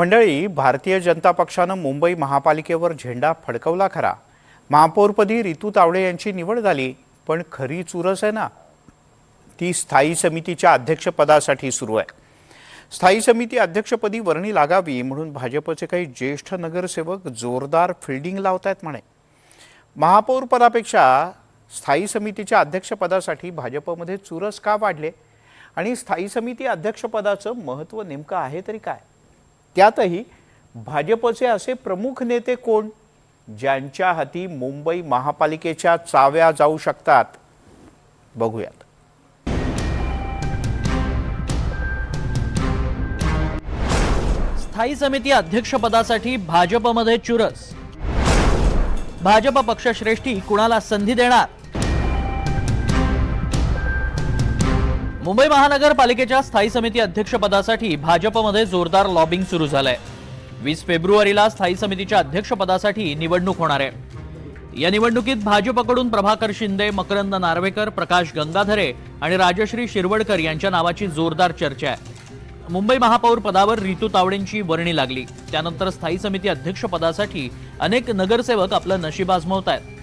मंडळी, भारतीय जनता पक्षानं मुंबई महापालिकेवर झेंडा फडकवला खरा. महापौरपदी रितू तावडे यांची निवड झाली, पण खरी चुरस आहे ना ती स्थायी समितीच्या अध्यक्षपदासाठी सुरू आहे. स्थायी समिती अध्यक्षपदी वर्णी लागावी म्हणून भाजपचे काही ज्येष्ठ नगरसेवक जोरदार फिल्डिंग लावतायत म्हणे. महापौर पदापेक्षा स्थायी समितीच्या अध्यक्षपदासाठी भाजपमध्ये चुरस का वाढले आणि स्थायी समिती अध्यक्षपदाचं महत्त्व नेमकं आहे तरी काय? त्यातही भाजपचे असे प्रमुख नेते कोण ज्यांच्या हाती मुंबई महापालिकेच्या चाव्या जाऊ शकतात? बघूयात. स्थायी समिती अध्यक्षपदासाठी भाजपमध्ये चुरस. भाजप पक्षश्रेष्ठी कुणाला संधी देणार? मुंबई महानगरपालिकेच्या स्थायी समिती अध्यक्षपदासाठी भाजपमध्ये जोरदार लॉबिंग सुरू झालंय. 20 फेब्रुवारीला स्थायी समितीच्या अध्यक्षपदासाठी निवडणूक होणार आहे. या निवडणुकीत भाजपकडून प्रभाकर शिंदे, मकरंद नार्वेकर, प्रकाश गंगाधरे आणि राजश्री शिरवडकर यांच्या नावाची जोरदार चर्चा आहे. मुंबई महापौर पदावर रितू तावडेंची वर्णी लागली. त्यानंतर स्थायी समिती अध्यक्षपदासाठी अनेक नगरसेवक आपलं नशीब आजमावतायत.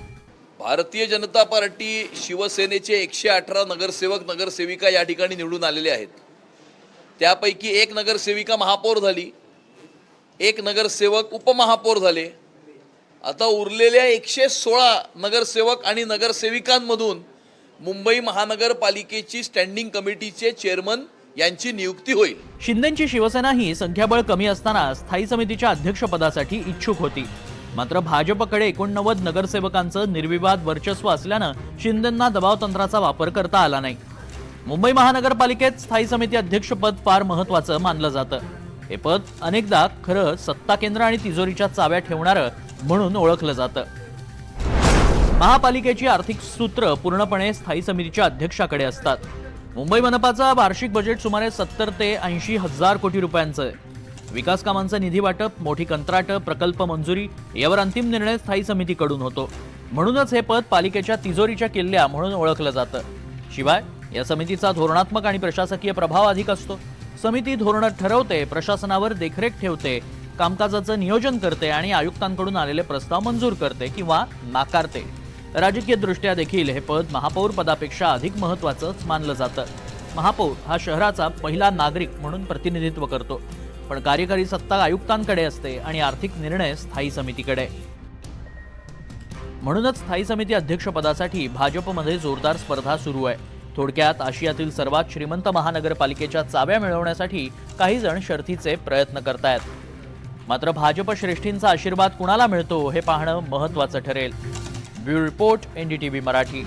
भारतीय जनता पार्टी शिवसेनेचे 118 नगरसेवक नगरसेविका या ठिकाणी निवडून आलेले आहेत. त्यापैकी एक नगरसेविका महापौर झाली, एक नगरसेवक उपमहापौर झाले. आता उरलेल्या 116 नगरसेवक आणि नगरसेविकांमधून मुंबई महानगरपालिकेची स्टँडिंग कमिटीचे चेअरमन यांची नियुक्ती होईल. शिंदेंची शिवसेना ही संख्याबळ कमी असताना स्थायी समितीच्या अध्यक्षपदासाठी इच्छुक होती. मात्र भाजपकडे 89 नगरसेवकांचं निर्विवाद वर्चस्व असल्यानं शिंदेंना दबाव तंत्राचा वापर करता आला नाही. मुंबई महानगरपालिकेत स्थायी समिती अध्यक्षपद फार महत्त्वाचं मानलं जातं. हे पद अनेकदा खरं सत्ता केंद्र आणि तिजोरीच्या चाव्या ठेवणारं म्हणून ओळखलं जातं. महापालिकेची आर्थिक सूत्र पूर्णपणे स्थायी समितीच्या अध्यक्षाकडे असतात. मुंबई मनपाचा वार्षिक बजेट सुमारे 70 ते 80 हजार कोटी रुपयांचं आहे. विकास कामांचं निधी वाटप, मोठी कंत्राटं, प्रकल्प मंजुरी यावर अंतिम निर्णय स्थायी समितीकडून होतो. म्हणूनच हे पद पालिकेच्या तिजोरीच्या किल्ल्या म्हणून ओळखलं जातं. शिवाय या समितीचा धोरणात्मक आणि प्रशासकीय प्रभाव अधिक असतो. समिती धोरणं ठरवते, प्रशासनावर देखरेख ठेवते, कामकाजाचं नियोजन करते आणि आयुक्तांकडून आलेले प्रस्ताव मंजूर करते किंवा नाकारते. राजकीय दृष्ट्या देखील हे पद महापौर पदापेक्षा अधिक महत्त्वाचंच मानलं जातं. महापौर हा शहराचा पहिला नागरिक म्हणून प्रतिनिधित्व करतो, पण कार्यकारी सत्ता आयुक्तांकडे असते आणि आर्थिक निर्णय स्थायी समितीकडे. म्हणूनच स्थायी समिती अध्यक्षपदासाठी भाजपमध्ये जोरदार स्पर्धा सुरू आहे. थोडक्यात आशियातील सर्वात श्रीमंत महानगरपालिकेच्या चाव्या मिळवण्यासाठी काही जण शर्थीचे प्रयत्न करतायत. मात्र भाजप श्रेष्ठींचा आशीर्वाद कुणाला मिळतो हे पाहणं महत्त्वाचं ठरेल. Bureau report, NDTV Marathi.